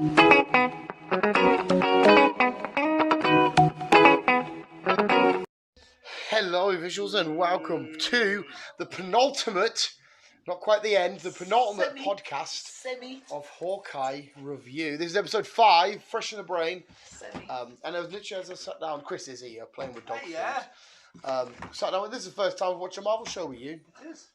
Hello visuals and welcome to the penultimate, not quite the end, the penultimate podcast of Hawkeye review. This is episode 5, fresh in the brain. And I was literally, as I sat down, Chris is here playing with dog food. Sat down, this is the first time I've watched a Marvel show with you. It is.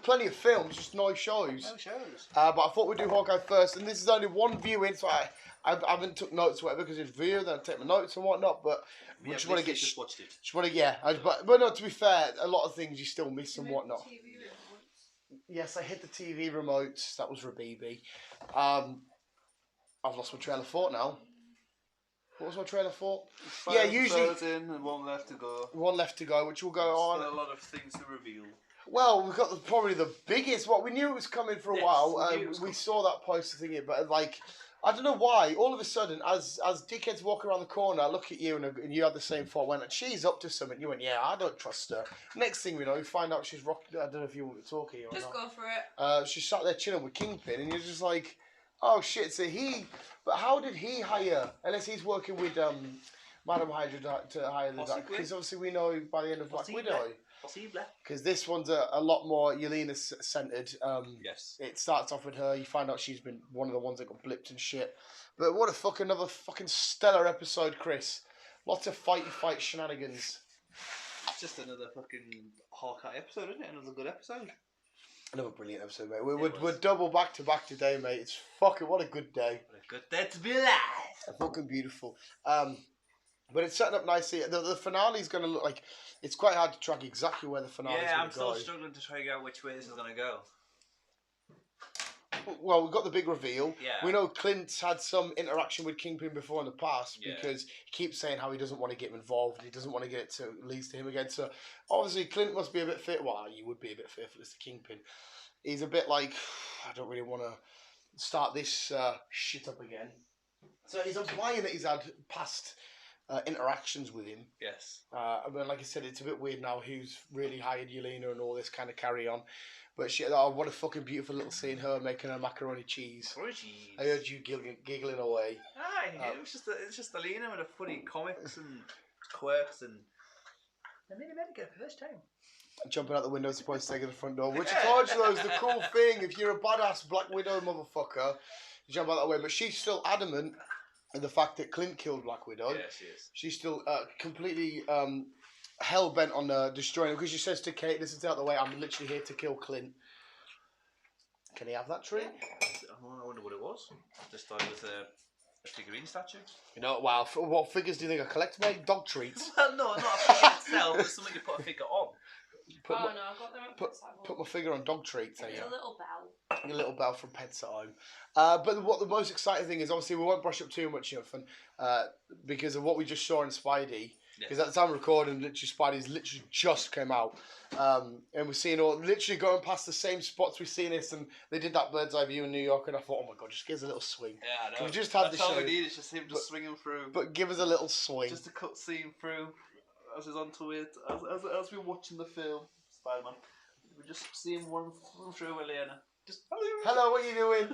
Plenty of films, just no shows. No shows. But I thought we'd do Hawkeye first, and this is only one viewing, so I haven't took notes or whatever because it's view, then I take my notes and whatnot. But we just want to get. Just watched it. Just want to, but no. To be fair, a lot of things you still miss and whatnot. Yes, I hit the TV remotes. That was Rabibi. I've lost my trail of thought now. What was my trailer for? Usually in and one left to go. One left to go, which will go on. Still a lot of things to reveal. Well, we've got probably the biggest. What we knew it was coming for a while. We saw that poster thingy, but like, I don't know why. All of a sudden, as dickheads walk around the corner, I look at you and you had the same thought. Went, she's up to something. You went, yeah, I don't trust her. Next thing we know, we find out she's rocking. I don't know if you want to talk here or Just not. go for it. She sat there chilling with Kingpin, and you're just like, oh shit. So he, but how did he hire? Unless he's working with Madam Hydra to hire the doctor, because obviously we know by the end of Black Widow. Because this one's a lot more Yelena centered. Yes. It starts off with her. You find out she's been one of the ones that got blipped and shit. But what another fucking stellar episode, Chris. Lots of fight shenanigans. It's just another fucking Hawkeye episode, isn't it? Another good episode. Another brilliant episode, mate. We're double back to back today, mate. It's fucking what a good day. What a good day to be alive. Fucking beautiful. But it's setting up nicely. The finale's going to look like... It's quite hard to track exactly where the finale's going to go. Yeah, I'm still struggling to figure out which way this is going to go. Well, we've got the big reveal. Yeah. We know Clint's had some interaction with Kingpin before in the past because he keeps saying how he doesn't want to get him involved. He doesn't want to get it to leads to him again. So, obviously, Clint must be a bit fit. Well, you would be a bit fearful as the Kingpin. He's a bit like, I don't really want to start this shit up again. So, he's implying that he's had past... interactions with him. Yes. Like I said, it's a bit weird now who's really hired Yelena and all this kind of carry on. But what a fucking beautiful little scene, her making her macaroni cheese. I heard you giggling away. It's just Yelena with the funny comics and quirks and... I mean, I made it good for this time. Jumping out the window as opposed to taking the front door. Which I told you though is the cool thing. If you're a badass Black Widow motherfucker, you jump out that way. But she's still adamant and the fact that Clint killed Black Widow. Yeah, she is. She's still completely hell-bent on destroying him because she says to Kate, listen out the way, I'm literally here to kill Clint. Can he have that treat? I wonder what it was. Just thought it was a figurine statue. You know, wow, what figures do you think I collect, mate? Dog treats. Well, no, not a figure itself, it's something you put a figure on. No, I got them at Pets at Home. Put my figure on dog treats. A little bell. A little bell from Pets at Home. But what the most exciting thing is, obviously, we won't brush up too much, because of what we just saw in Spidey. Because at the time of recording, literally, Spidey's literally just came out. And we're seeing literally going past the same spots we've seen this, and they did that bird's eye view in New York, and I thought, oh my god, just give us a little swing. Yeah, I know. We've just had That's all we need, is just him just swinging through. But give us a little swing. Just a cut scene through, as he's onto it, as we're watching the film. Spider-Man. We just see him run through Elena. Just hello, what are you doing?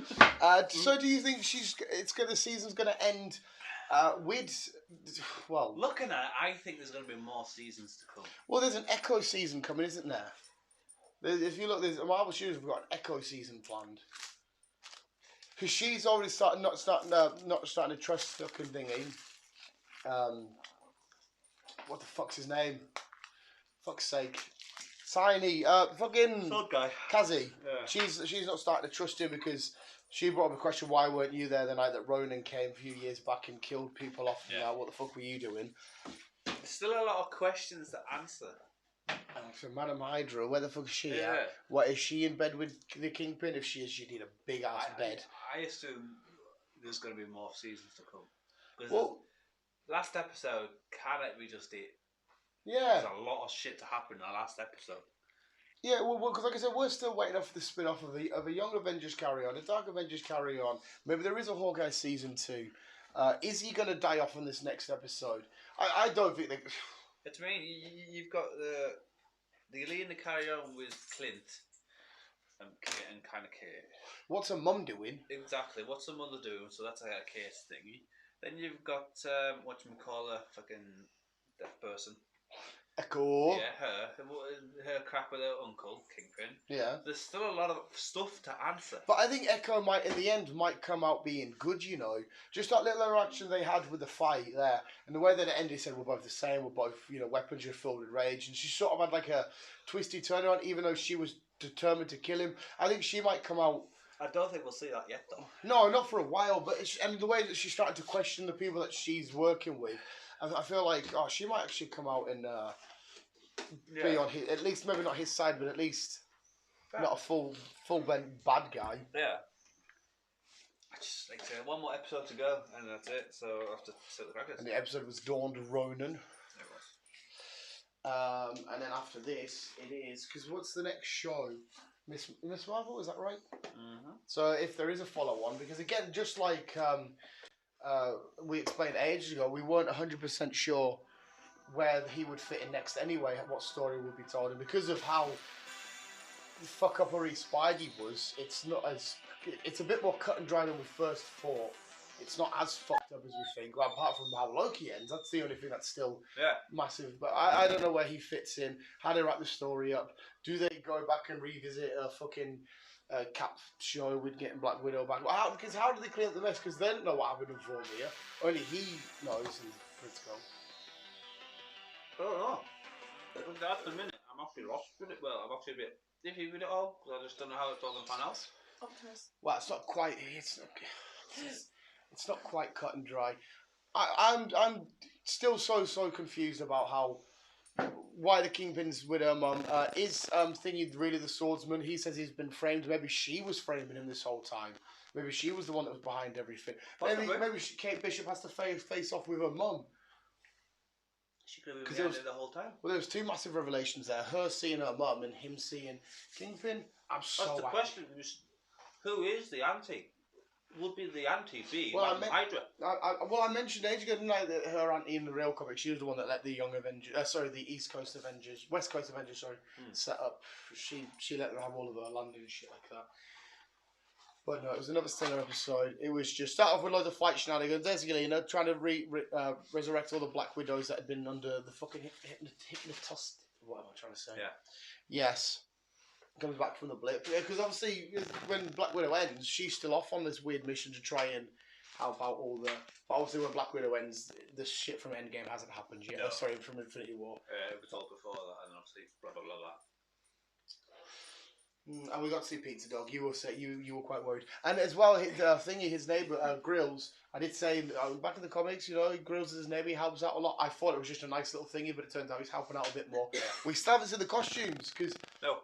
So, do you think the season's going to end with? Well, looking at it, I think there's going to be more seasons to come. Well, there's an Echo season coming, isn't there? If you look, there's Marvel Studios. We've got an Echo season planned. Because she's already not starting to trust fucking thingy. What the fuck's his name? Fuck's sake. Tiny, fucking Sword guy. Kazi. Yeah. She's not starting to trust him because she brought up a question: why weren't you there the night that Ronan came a few years back and killed people off? Yeah. What the fuck were you doing? There's still a lot of questions to answer. So Madam Hydra, where the fuck is she Yeah. at? What, is she in bed with the Kingpin? If she is, she'd need a big ass bed. I assume there's going to be more seasons to come. Well, last episode, can't we just eat? Yeah. There's a lot of shit to happen in the last episode. Yeah, well, because like I said, we're still waiting for the spin-off of a Young Avengers carry on, a Dark Avengers carry on. Maybe there is a Hawkeye season 2. Is he going to die off in this next episode? I don't think... It's you've got the Elena carry on with Clint. and kind of Kate. What's her mum doing? Exactly. What's her mother doing? So that's a case thingy. Then you've got whatchamacallit, fucking deaf person. Echo. Yeah, her crap with her uncle, Kingpin. Yeah. There's still a lot of stuff to answer. But I think Echo might, in the end, might come out being good, you know. Just that little interaction they had with the fight there. And the way that it ended, said we're both the same, we're both, you know, weapons are filled with rage. And she sort of had like a twisty turnaround, even though she was determined to kill him. I think she might come out... I don't think we'll see that yet, though. No, not for a while, but and the way that she started to question the people that she's working with, I feel like, she might actually come out and be on his, at least maybe not his side, but at least not a full bad guy. Yeah. I just like to say one more episode to go, and that's it. So I'll have to sit the crackers. And the episode was Dawned Ronan. It was. And then after this, it is because what's the next show? Miss Marvel, is that right? Mm-hmm. So if there is a follow-on, because again, just like we explained ages ago, we weren't 100% sure where he would fit in next anyway, what story would be told, and because of how fuck-uppery Spidey was, it's a bit more cut and dry than we first thought. It's not as fucked up as we think. Well, apart from how Loki ends, that's the only thing that's still massive. But I don't know where he fits in. How they wrap the story up? Do they go back and revisit a fucking Cap show with getting Black Widow back? Because how do they clean up the mess? Because they don't know what happened in Vormir. Only he knows, and Critical. I don't know. At the minute, I'm actually lost with it. Well, I'm actually a bit iffy with it all because I just don't know how it's all going to pan out. Optimus. Well, it's not quite. It's not quite cut and dry. I'm still so confused about why the Kingpin's with her mum. Is Thingy really the swordsman? He says he's been framed. Maybe she was framing him this whole time. Maybe she was the one that was behind everything. Maybe Kate Bishop has to face off with her mum. She could have been behind it the whole time. Well, there was two massive revelations there. Her seeing her mum and him seeing Kingpin. That's the question. Who is the anti? Would be the anti be Hydra? I mentioned ages ago, didn't I, that her auntie in the real comic, she was the one that let the Young Avengers, the West Coast Avengers, set up. She let them have all of her land and shit like that. But no, it was another stellar episode. It was just start off with loads of fight shenanigans, basically, trying to resurrect all the Black Widows that had been under the fucking hypnotist. What am I trying to say? Yeah. Yes. Comes back from the blip. Because obviously, when Black Widow ends, she's still off on this weird mission to try and help out all the... But obviously, when Black Widow ends, the shit from Endgame hasn't happened yet. No. Sorry, from Infinity War. It was all before that, and obviously, blah, blah, blah, blah. And we got to see Pizza Dog. You were quite worried. And as well, his neighbour, Grills, I did say, back in the comics, Grills is his neighbour, he helps out a lot. I thought it was just a nice little thingy, but it turns out he's helping out a bit more. Yeah. We still haven't seen the costumes, because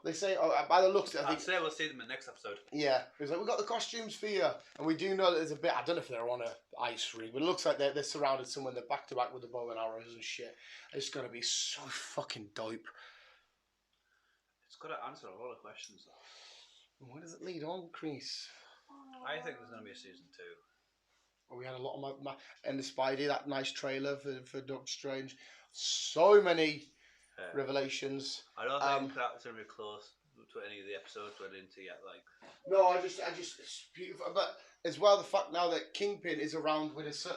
they say, by the looks of it, I think... we'll see them in the next episode. Yeah. It was like, we got the costumes for you. And we do know that there's a bit, I don't know if they're on a ice ring, but it looks like they're surrounded somewhere, they're back to back with the bow and arrows and shit. It's going to be so fucking dope. It's got to answer a lot of questions, though. Where does it lead on, Chris? I think there's going to be a season 2. Well, we had a lot of and the Spidey, that nice trailer for Doctor Strange. So many revelations. I don't think that's going to be close to any of the episodes we're into yet. No, I just it's beautiful. But as well, the fact now that Kingpin is around with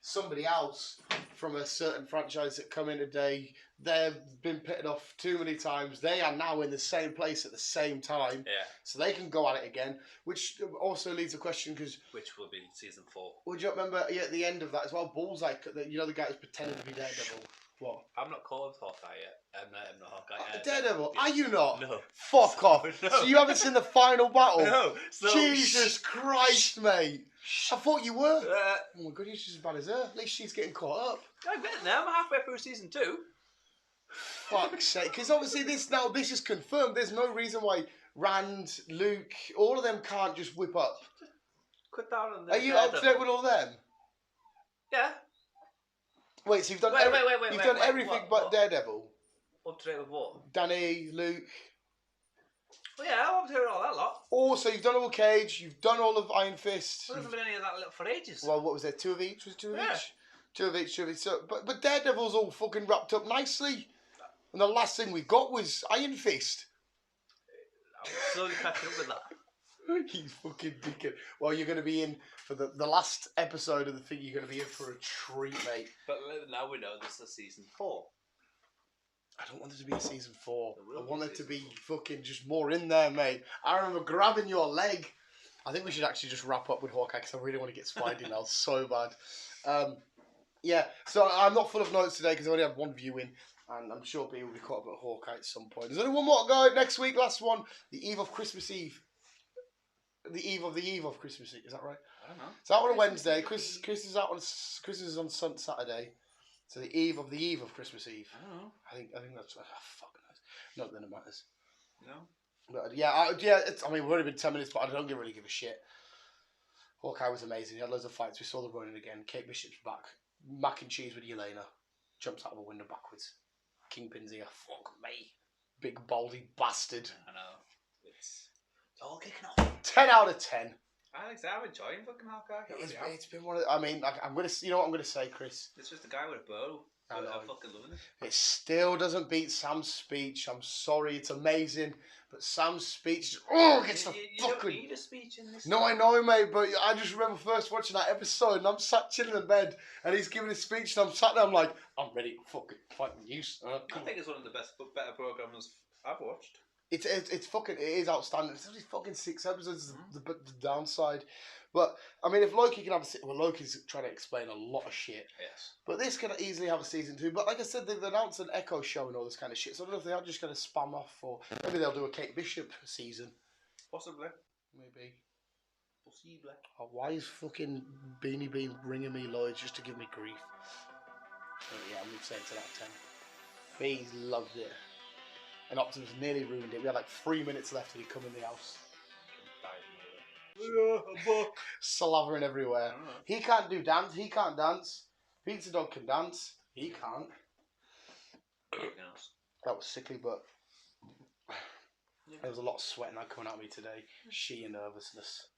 somebody else from a certain franchise that come in today. They've been pitted off too many times. They are now in the same place at the same time. Yeah. So they can go at it again, which also leads a question because... Which will be season 4. Would you remember at the end of that as well, Bullseye, the guy who's pretending to be Daredevil? What? I'm not calling Hawkeye yet. I'm not Hawkeye. Daredevil? Yeah. Are you not? No. Fuck off. No. So you haven't seen the final battle? No. So Jesus Christ, mate. I thought you were. Oh my god, you're just as bad as her. At least she's getting caught up. I'm getting there. I'm halfway through season 2. Fuck's sake. Because obviously this is confirmed. There's no reason why Rand, Luke, all of them can't just whip up. Cut down on the... Are you up to date with all of them? Yeah. Wait, so you've done everything but Daredevil? Up to date with what? Danny, Luke. Well, yeah, I'm up to date with all that lot. Also, you've done all Cage, you've done all of Iron Fist. There hasn't been any of that for ages. Well, what was there? 2 of each? Was it 2 of each? 2 of each, 2 of each. So, but Daredevil's all fucking wrapped up nicely. And the last thing we got was Iron Fist. I'm slowly catching up with that. He's fucking dickhead. Well, you're going to be in for the last episode of the thing. You're going to be in for a treat, mate. But now we know this is season 4. I don't want it to be a season 4. I It want will it be to be season fucking just more in there, mate. I remember grabbing your leg. I think we should actually just wrap up with Hawkeye because I really want to get Spidey now so bad. Yeah, so I'm not full of notes today because I only had one viewing. And I'm sure people will be caught up at Hawkeye at some point. There's only one more go next week, last one. The eve of Christmas Eve. The eve of Christmas Eve, is that right? I don't know. It's out on a Wednesday. Chris is out on Christmas is on Saturday. So the eve of Christmas Eve. I don't know. I think that's fuck knows. Not that it matters. No. But I mean we've only been 10 minutes, but I don't really give a shit. Hawkeye was amazing. He had loads of fights. We saw the running again. Kate Bishop's back. Mac and cheese with Yelena. Jumps out of a window backwards. Kingpin's here. Fuck me. Big baldy bastard. I know. It's all kicking off. 10 out of 10. I'm enjoying fucking Hawkeye. It's been one of I mean, I'm gonna. You know what I'm gonna say, Chris? It's just a guy with a bow. I know. I'm fucking loving it. It still doesn't beat Sam's speech. I'm sorry, it's amazing, but Sam's speech gets the you fucking. don't need a speech in this. No, I know, mate, but I just remember first watching that episode, and I'm sat chilling in bed, and he's giving his speech, and I'm sat there, I'm like, I'm ready to fucking fight you. I think it's one of the better programs I've watched. It's fucking, it is outstanding. It's only fucking 6 episodes, the downside. But, I mean, if Loki can have a well, Loki's trying to explain a lot of shit. Yes. But this could easily have a season 2. But like I said, they've announced an Echo show and all this kind of shit. So I don't know if they are just going to spam off, or maybe they'll do a Kate Bishop season. Possibly. Maybe. Possibly. Oh, why is fucking Beanie Bean ringing me, Lloyd, just to give me grief? But yeah, I'm saying to that 10. Bees loved it. And Optimus nearly ruined it. We had like 3 minutes left and he'd come in the house. Slavering everywhere. He can't do dance. He can't dance. Pizza Dog can dance. He can't. That was sickly, but there was a lot of sweating that coming out of me today. Sheer nervousness.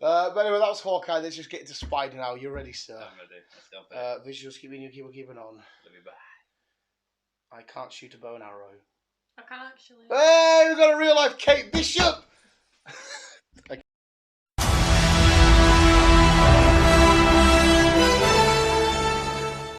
But anyway, that was Hawkeye. Let's just get into Spidey now. You ready, sir? I'm ready. Let's go. Visuals keeping on. Let me back. I can't shoot a bow and arrow. I can actually. Hey, we've got a real life Kate Bishop!